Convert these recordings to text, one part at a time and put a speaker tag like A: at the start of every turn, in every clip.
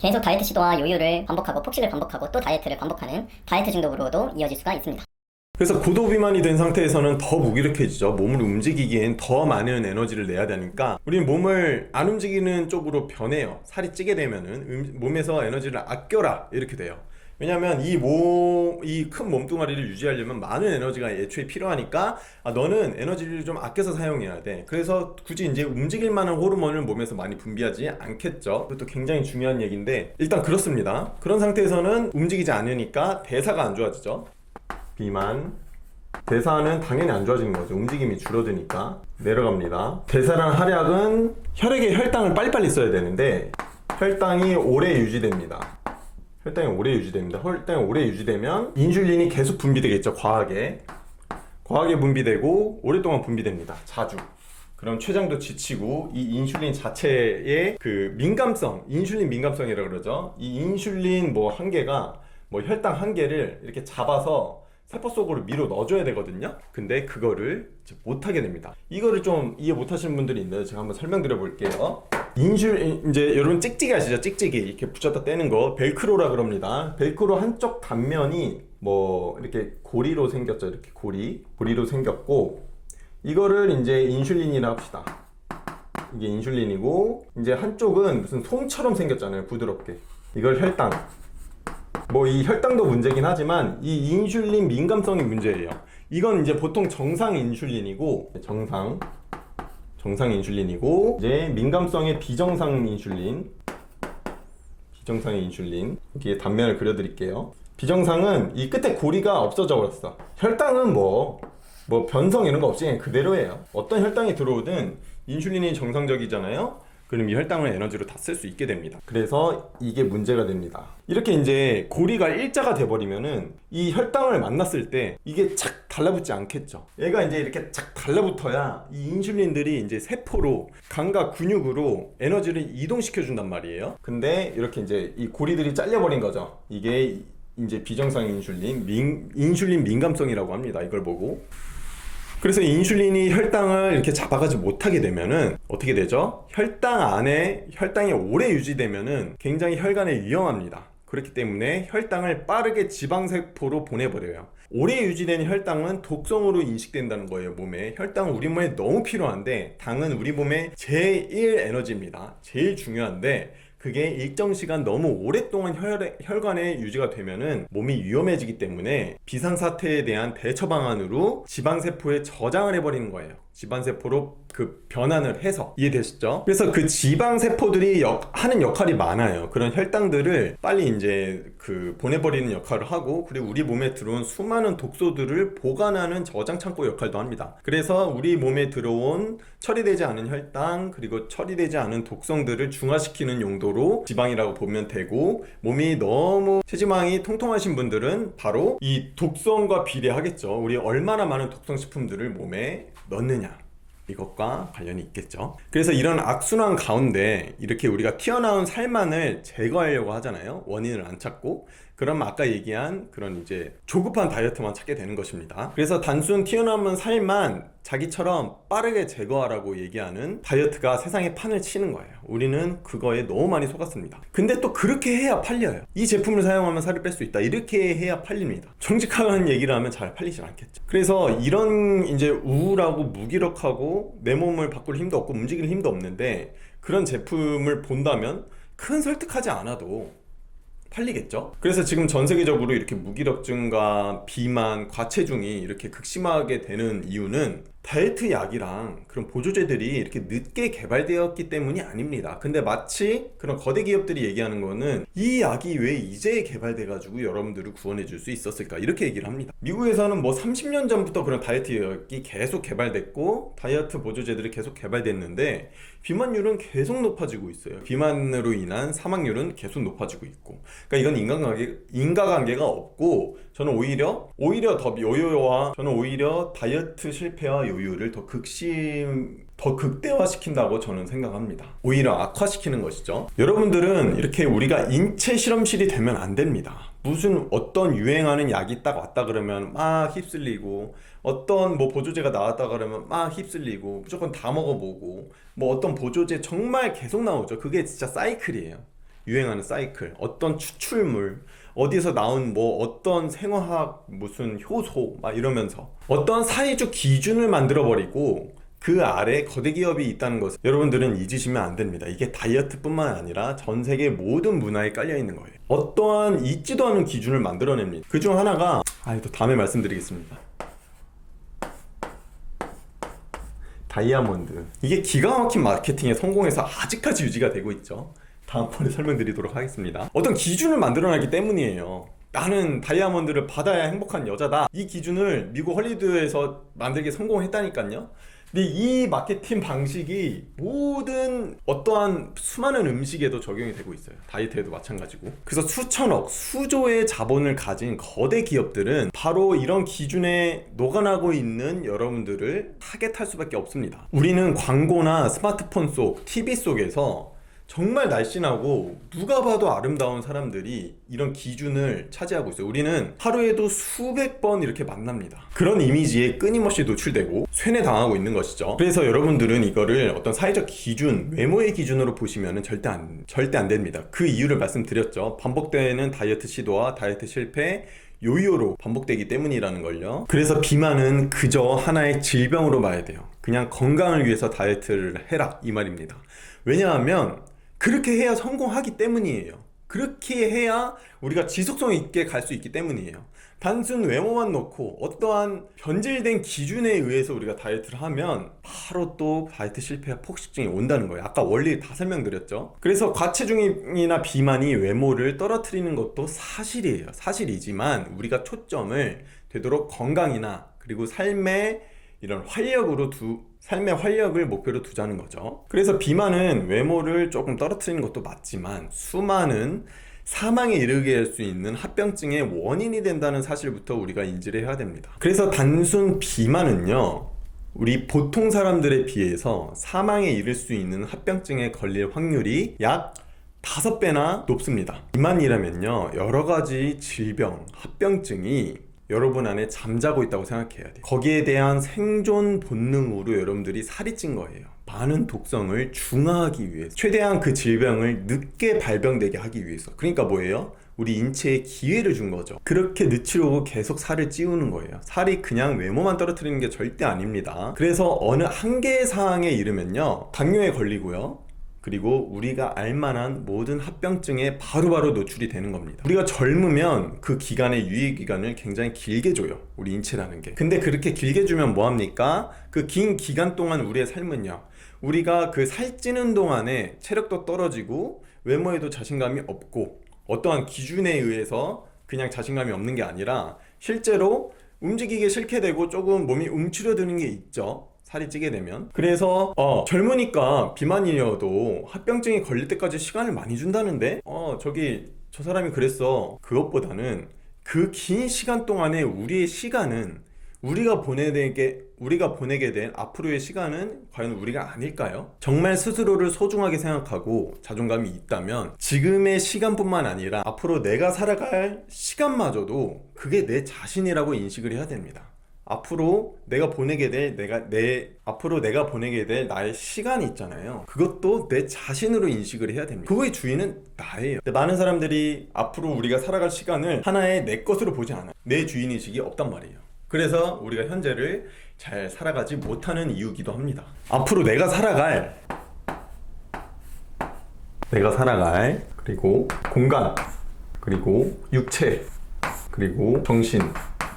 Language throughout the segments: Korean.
A: 계속 다이어트 시도와 요요를 반복하고 폭식을 반복하고 또 다이어트를 반복하는 다이어트 중독으로도 이어질 수가 있습니다.
B: 그래서 고도비만이 된 상태에서는 더 무기력해지죠. 몸을 움직이기엔 더 많은 에너지를 내야 되니까 우리는 몸을 안 움직이는 쪽으로 변해요. 살이 찌게 되면은 몸에서 에너지를 아껴라 이렇게 돼요. 왜냐면 이 큰 몸뚱아리를 유지하려면 많은 에너지가 애초에 필요하니까 너는 에너지를 좀 아껴서 사용해야 돼. 그래서 굳이 이제 움직일 만한 호르몬을 몸에서 많이 분비하지 않겠죠. 그것도 굉장히 중요한 얘기인데 일단 그렇습니다. 그런 상태에서는 움직이지 않으니까 대사가 안 좋아지죠. 비만 대사는 당연히 안 좋아지는 거죠. 움직임이 줄어드니까. 내려갑니다. 대사랑 활약은 혈액의 혈당을 빨리빨리 써야 되는데 혈당이 오래 유지됩니다. 혈당이 오래 유지되면 인슐린이 계속 분비되겠죠. 과하게 분비되고 오랫동안 분비됩니다. 자주. 그럼 췌장도 지치고 이 인슐린 자체의 그 민감성, 인슐린 민감성이라고 그러죠. 이 인슐린 한계가 혈당 한계를 이렇게 잡아서 세포 속으로 밀어 넣어줘야 되거든요. 근데 그거를 못하게 됩니다. 이거를 좀 이해 못하시는 분들이 있는데 제가 한번 설명드려 볼게요. 이제 여러분 찍찍이 아시죠? 찍찍이 이렇게 붙였다 떼는 거 벨크로라 그럽니다. 벨크로 한쪽 단면이 이렇게 고리로 생겼죠. 이렇게 고리로 생겼고 이거를 이제 인슐린이라 합시다. 이게 인슐린이고 이제 한쪽은 무슨 솜처럼 생겼잖아요. 부드럽게. 이걸 혈당. 이 혈당도 문제긴 하지만 이 인슐린 민감성이 문제예요. 이건 이제 보통 정상 인슐린이고 정상 인슐린이고 이제 민감성의 비정상의 인슐린 여기에 단면을 그려드릴게요. 비정상은 이 끝에 고리가 없어져 버렸어. 혈당은 변성 이런 거 없이 그냥 그대로예요. 어떤 혈당이 들어오든 인슐린이 정상적이잖아요. 그럼 이 혈당을 에너지로 다 쓸 수 있게 됩니다. 그래서 이게 문제가 됩니다. 이렇게 이제 고리가 일자가 돼버리면은 이 혈당을 만났을 때 이게 착 달라붙지 않겠죠. 얘가 이제 이렇게 착 달라붙어야 이 인슐린들이 이제 세포로 간과 근육으로 에너지를 이동시켜 준단 말이에요. 근데 이렇게 이제 이 고리들이 잘려버린 거죠. 이게 이제 비정상 인슐린 민감성이라고 합니다. 이걸 보고. 그래서 인슐린이 혈당을 이렇게 잡아가지 못하게 되면은 어떻게 되죠? 혈당 안에 혈당이 오래 유지되면은 굉장히 혈관에 위험합니다. 그렇기 때문에 혈당을 빠르게 지방세포로 보내버려요. 오래 유지된 혈당은 독성으로 인식된다는 거예요. 몸에. 혈당은 우리 몸에 너무 필요한데 당은 우리 몸의 제1 에너지입니다. 제일 중요한데 그게 일정 시간 너무 오랫동안 혈관에 유지가 되면은 몸이 위험해지기 때문에 비상사태에 대한 대처 방안으로 지방세포에 저장을 해버리는 거예요. 지방세포로 그 변환을 해서. 이해되시죠? 그래서 그 지방세포들이 하는 역할이 많아요. 그런 혈당들을 빨리 이제 보내버리는 역할을 하고 그리고 우리 몸에 들어온 수많은 독소들을 보관하는 저장 창고 역할도 합니다. 그래서 우리 몸에 들어온 처리되지 않은 혈당 그리고 처리되지 않은 독성들을 중화시키는 용도로 지방이라고 보면 되고 몸이 너무 체지방이 통통하신 분들은 바로 이 독성과 비례하겠죠. 우리 얼마나 많은 독성식품들을 몸에 넣느냐 이것과 관련이 있겠죠. 그래서 이런 악순환 가운데 이렇게 우리가 튀어나온 살만을 제거하려고 하잖아요. 원인을 안 찾고. 그럼 아까 얘기한 그런 이제 조급한 다이어트만 찾게 되는 것입니다. 그래서 단순 튀어나온 살만 자기처럼 빠르게 제거하라고 얘기하는 다이어트가 세상에 판을 치는 거예요. 우리는 그거에 너무 많이 속았습니다. 근데 또 그렇게 해야 팔려요. 이 제품을 사용하면 살을 뺄 수 있다. 이렇게 해야 팔립니다. 정직한 얘기를 하면 잘 팔리진 않겠죠. 그래서 이런 이제 우울하고 무기력하고 내 몸을 바꿀 힘도 없고 움직일 힘도 없는데 그런 제품을 본다면 큰 설득하지 않아도 팔리겠죠? 그래서 지금 전 세계적으로 이렇게 무기력증과 비만, 과체중이 이렇게 극심하게 되는 이유는 다이어트 약이랑 그런 보조제들이 이렇게 늦게 개발되었기 때문이 아닙니다. 근데 마치 그런 거대 기업들이 얘기하는 거는 이 약이 왜 이제 개발돼가지고 여러분들을 구원해 줄 수 있었을까 이렇게 얘기를 합니다. 미국에서는 30년 전부터 그런 다이어트 약이 계속 개발됐고 다이어트 보조제들이 계속 개발됐는데 비만율은 계속 높아지고 있어요. 비만으로 인한 사망률은 계속 높아지고 있고 그러니까 이건 인과관계가 없고 저는 오히려 저는 오히려 다이어트 실패와 요요를 더 극대화시킨다고 저는 생각합니다. 오히려 악화시키는 것이죠. 여러분들은 이렇게 우리가 인체 실험실이 되면 안 됩니다. 무슨 어떤 유행하는 약이 딱 왔다 그러면 막 휩쓸리고 어떤 보조제가 나왔다 그러면 막 휩쓸리고 무조건 다 먹어보고 어떤 보조제 정말 계속 나오죠. 그게 진짜 사이클이에요. 유행하는 사이클, 어떤 추출물, 어디서 나온 뭐 어떤 생화학 무슨 효소 막 이러면서 어떤 사회적 기준을 만들어 버리고 그 아래 거대 기업이 있다는 것을 여러분들은 잊으시면 안 됩니다. 이게 다이어트뿐만 아니라 전 세계 모든 문화에 깔려 있는 거예요. 어떠한 있지도 않은 기준을 만들어냅니다. 그 중 하나가 또 다음에 말씀드리겠습니다. 다이아몬드. 이게 기가 막힌 마케팅에 성공해서 아직까지 유지가 되고 있죠. 다음번에 설명드리도록 하겠습니다. 어떤 기준을 만들어놨기 때문이에요. 나는 다이아몬드를 받아야 행복한 여자다. 이 기준을 미국 헐리우드에서 만들기 성공했다니까요. 근데 이 마케팅 방식이 모든 어떠한 수많은 음식에도 적용이 되고 있어요. 다이어트에도 마찬가지고. 그래서 수천억, 수조의 자본을 가진 거대 기업들은 바로 이런 기준에 녹아나고 있는 여러분들을 타겟할 수밖에 없습니다. 우리는 광고나 스마트폰 속, TV 속에서 정말 날씬하고 누가 봐도 아름다운 사람들이 이런 기준을 차지하고 있어요. 우리는 하루에도 수백 번 이렇게 만납니다. 그런 이미지에 끊임없이 노출되고 쇠뇌당하고 있는 것이죠. 그래서 여러분들은 이거를 어떤 사회적 기준, 외모의 기준으로 보시면 절대 안 됩니다. 그 이유를 말씀드렸죠. 반복되는 다이어트 시도와 다이어트 실패, 요요로 반복되기 때문이라는 걸요. 그래서 비만은 그저 하나의 질병으로 봐야 돼요. 그냥 건강을 위해서 다이어트를 해라 이 말입니다. 왜냐하면 그렇게 해야 성공하기 때문이에요. 그렇게 해야 우리가 지속성 있게 갈 수 있기 때문이에요. 단순 외모만 놓고 어떠한 변질된 기준에 의해서 우리가 다이어트를 하면 바로 또 다이어트 실패와 폭식증이 온다는 거예요. 아까 원리 다 설명드렸죠. 그래서 과체중이나 비만이 외모를 떨어뜨리는 것도 사실이에요. 사실이지만 우리가 초점을 되도록 건강이나 그리고 삶의 이런 삶의 활력을 목표로 두자는 거죠. 그래서 비만은 외모를 조금 떨어뜨리는 것도 맞지만 수많은 사망에 이르게 할 수 있는 합병증의 원인이 된다는 사실부터 우리가 인지를 해야 됩니다. 그래서 단순 비만은요, 우리 보통 사람들에 비해서 사망에 이를 수 있는 합병증에 걸릴 확률이 약 5배나 높습니다. 비만이라면요, 여러 가지 질병, 합병증이 여러분 안에 잠자고 있다고 생각해야 돼요. 거기에 대한 생존 본능으로 여러분들이 살이 찐 거예요. 많은 독성을 중화하기 위해서, 최대한 그 질병을 늦게 발병되게 하기 위해서. 그러니까 뭐예요? 우리 인체에 기회를 준 거죠. 그렇게 늦추려고 계속 살을 찌우는 거예요. 살이 그냥 외모만 떨어뜨리는 게 절대 아닙니다. 그래서 어느 한계 사항에 이르면요, 당뇨에 걸리고요, 그리고 우리가 알만한 모든 합병증에 바로바로 노출이 되는 겁니다. 우리가 젊으면 그 기간의 유예 기간을 굉장히 길게 줘요, 우리 인체라는 게. 근데 그렇게 길게 주면 뭐합니까? 그 긴 기간 동안 우리의 삶은요, 우리가 그 살찌는 동안에 체력도 떨어지고 외모에도 자신감이 없고 어떠한 기준에 의해서 그냥 자신감이 없는 게 아니라 실제로 움직이기 싫게 되고 조금 몸이 움츠려드는 게 있죠, 살이 찌게 되면. 그래서 젊으니까 비만이어도 합병증이 걸릴 때까지 시간을 많이 준다는데 저 사람이 그랬어. 그것보다는 그 긴 시간 동안에 우리의 시간은 우리가 보내게 된 앞으로의 시간은 과연 우리가 아닐까요? 정말 스스로를 소중하게 생각하고 자존감이 있다면 지금의 시간뿐만 아니라 앞으로 내가 살아갈 시간마저도 그게 내 자신이라고 인식을 해야 됩니다. 앞으로 내가 보내게 될 나의 시간이 있잖아요. 그것도 내 자신으로 인식을 해야 됩니다. 그거의 주인은 나예요. 근데 많은 사람들이 앞으로 우리가 살아갈 시간을 하나의 내 것으로 보지 않아요. 내 주인의식이 없단 말이에요. 그래서 우리가 현재를 잘 살아가지 못하는 이유기도 합니다. 앞으로 내가 살아갈 그리고 공간, 그리고 육체, 그리고 정신,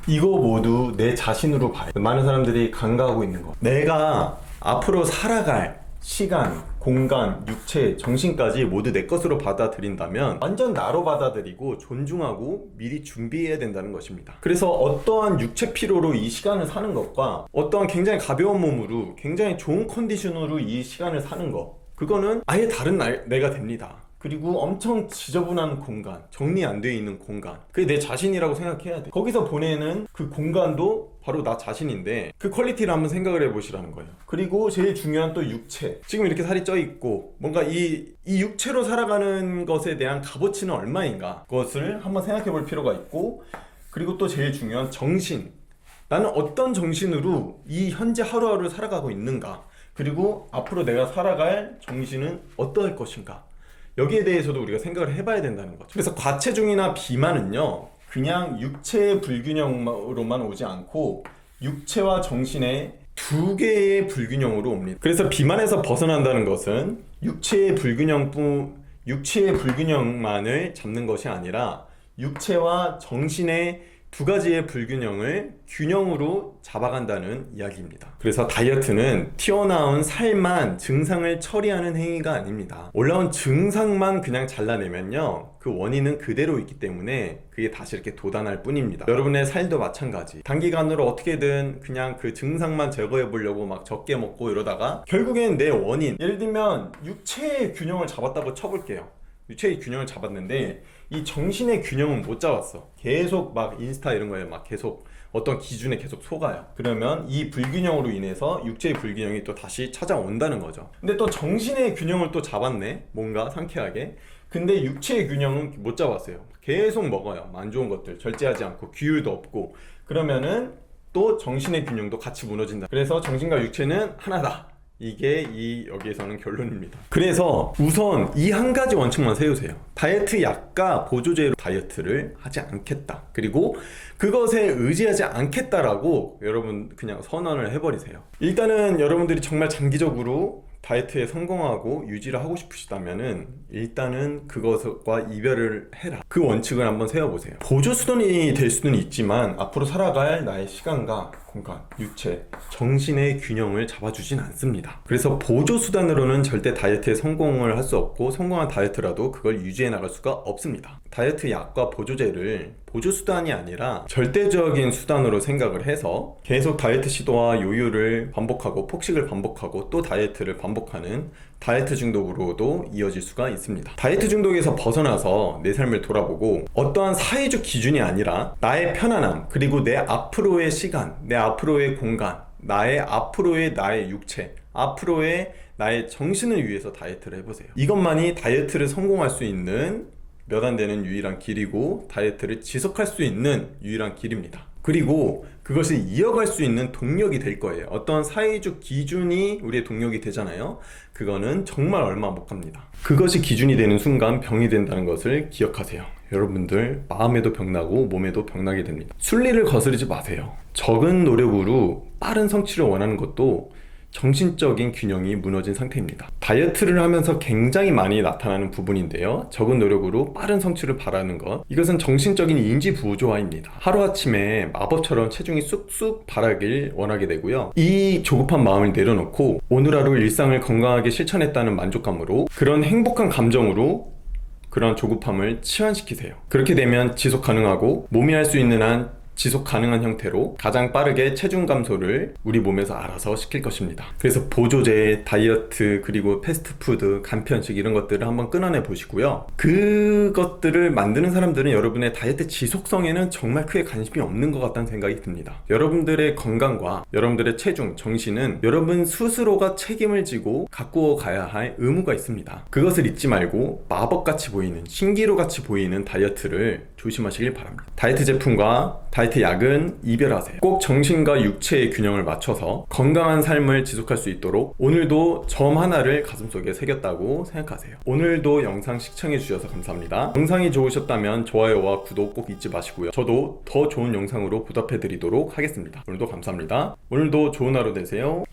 B: 이거 모두 내 자신으로 봐요. 많은 사람들이 간과하고 있는 거. 내가 앞으로 살아갈 시간, 공간, 육체, 정신까지 모두 내 것으로 받아들인다면 완전 나로 받아들이고 존중하고 미리 준비해야 된다는 것입니다. 그래서 어떠한 육체 피로로 이 시간을 사는 것과 어떠한 굉장히 가벼운 몸으로 굉장히 좋은 컨디션으로 이 시간을 사는 것, 그거는 아예 다른 내가 됩니다. 그리고 엄청 지저분한 공간, 정리 안 되어 있는 공간, 그게 내 자신이라고 생각해야 돼. 거기서 보내는 그 공간도 바로 나 자신인데 그 퀄리티를 한번 생각을 해보시라는 거예요. 그리고 제일 중요한 또 육체. 지금 이렇게 살이 쪄 있고 뭔가 이 육체로 살아가는 것에 대한 값어치는 얼마인가, 그것을 한번 생각해 볼 필요가 있고, 그리고 또 제일 중요한 정신. 나는 어떤 정신으로 이 현재 하루하루를 살아가고 있는가, 그리고 앞으로 내가 살아갈 정신은 어떠할 것인가, 여기에 대해서도 우리가 생각을 해봐야 된다는 거죠. 그래서 과체중이나 비만은요, 그냥 육체의 불균형으로만 오지 않고 육체와 정신의 두 개의 불균형으로 옵니다. 그래서 비만에서 벗어난다는 것은 육체의 불균형만을 잡는 것이 아니라 육체와 정신의 두 가지의 불균형을 균형으로 잡아간다는 이야기입니다. 그래서 다이어트는 튀어나온 살만 증상을 처리하는 행위가 아닙니다. 올라온 증상만 그냥 잘라내면요, 그 원인은 그대로 있기 때문에 그게 다시 이렇게 돋아날 뿐입니다. 여러분의 살도 마찬가지. 단기간으로 어떻게든 그냥 그 증상만 제거해 보려고 막 적게 먹고 이러다가 결국엔 내 원인, 예를 들면 육체의 균형을 잡았다고 쳐볼게요. 육체의 균형을 잡았는데 이 정신의 균형은 못 잡았어. 계속 막 인스타 이런 거에 막 계속 어떤 기준에 계속 속아요. 그러면 이 불균형으로 인해서 육체의 불균형이 또 다시 찾아온다는 거죠. 근데 또 정신의 균형을 또 잡았네, 뭔가 상쾌하게. 근데 육체의 균형은 못 잡았어요. 계속 먹어요. 안 좋은 것들 절제하지 않고, 규율도 없고. 그러면은 또 정신의 균형도 같이 무너진다. 그래서 정신과 육체는 하나다. 이게 여기에서는 결론입니다. 그래서 우선 이 한 가지 원칙만 세우세요. 다이어트 약과 보조제로 다이어트를 하지 않겠다. 그리고 그것에 의지하지 않겠다라고 여러분 그냥 선언을 해버리세요. 일단은 여러분들이 정말 장기적으로 다이어트에 성공하고 유지를 하고 싶으시다면은 일단은 그것과 이별을 해라. 그 원칙을 한번 세워보세요. 보조수단이 될 수는 있지만 앞으로 살아갈 나의 시간과 공간, 육체, 정신의 균형을 잡아주진 않습니다. 그래서 보조수단으로는 절대 다이어트에 성공을 할 수 없고, 성공한 다이어트라도 그걸 유지해 나갈 수가 없습니다. 다이어트 약과 보조제를 보조수단이 아니라 절대적인 수단으로 생각을 해서 계속 다이어트 시도와 요요를 반복하고 폭식을 반복하고 또 다이어트를 반복하는 다이어트 중독으로도 이어질 수가 있습니다. 다이어트 중독에서 벗어나서 내 삶을 돌아보고 어떠한 사회적 기준이 아니라 나의 편안함, 그리고 내 앞으로의 시간, 내 앞으로의 공간, 나의 육체, 앞으로의 나의 정신을 위해서 다이어트를 해보세요. 이것만이 다이어트를 성공할 수 있는 몇 안 되는 유일한 길이고, 다이어트를 지속할 수 있는 유일한 길입니다. 그리고 그것을 이어갈 수 있는 동력이 될 거예요. 어떤 사회적 기준이 우리의 동력이 되잖아요. 그거는 정말 얼마 못 갑니다. 그것이 기준이 되는 순간 병이 된다는 것을 기억하세요. 여러분들 마음에도 병나고 몸에도 병나게 됩니다. 순리를 거스르지 마세요. 적은 노력으로 빠른 성취를 원하는 것도 정신적인 균형이 무너진 상태입니다. 다이어트를 하면서 굉장히 많이 나타나는 부분인데요, 적은 노력으로 빠른 성취를 바라는 것, 이것은 정신적인 인지 부조화입니다. 하루아침에 마법처럼 체중이 쑥쑥 바라길 원하게 되고요, 이 조급한 마음을 내려놓고 오늘 하루 일상을 건강하게 실천했다는 만족감으로, 그런 행복한 감정으로 그런 조급함을 치환시키세요. 그렇게 되면 지속 가능하고 몸이 할 수 있는 한 지속 가능한 형태로 가장 빠르게 체중 감소를 우리 몸에서 알아서 시킬 것입니다. 그래서 보조제, 다이어트, 그리고 패스트푸드, 간편식 이런 것들을 한번 끊어내 보시고요. 그것들을 만드는 사람들은 여러분의 다이어트 지속성에는 정말 크게 관심이 없는 것 같다는 생각이 듭니다. 여러분들의 건강과 여러분들의 체중, 정신은 여러분 스스로가 책임을 지고 가꾸어 가야 할 의무가 있습니다. 그것을 잊지 말고 마법같이 보이는, 신기루같이 보이는 다이어트를 조심하시길 바랍니다. 다이어트 제품과 다이어트 약은 이별하세요. 꼭 정신과 육체의 균형을 맞춰서 건강한 삶을 지속할 수 있도록 오늘도 점 하나를 가슴속에 새겼다고 생각하세요. 오늘도 영상 시청해 주셔서 감사합니다. 영상이 좋으셨다면 좋아요와 구독 꼭 잊지 마시고요. 저도 더 좋은 영상으로 보답해 드리도록 하겠습니다. 오늘도 감사합니다. 오늘도 좋은 하루 되세요.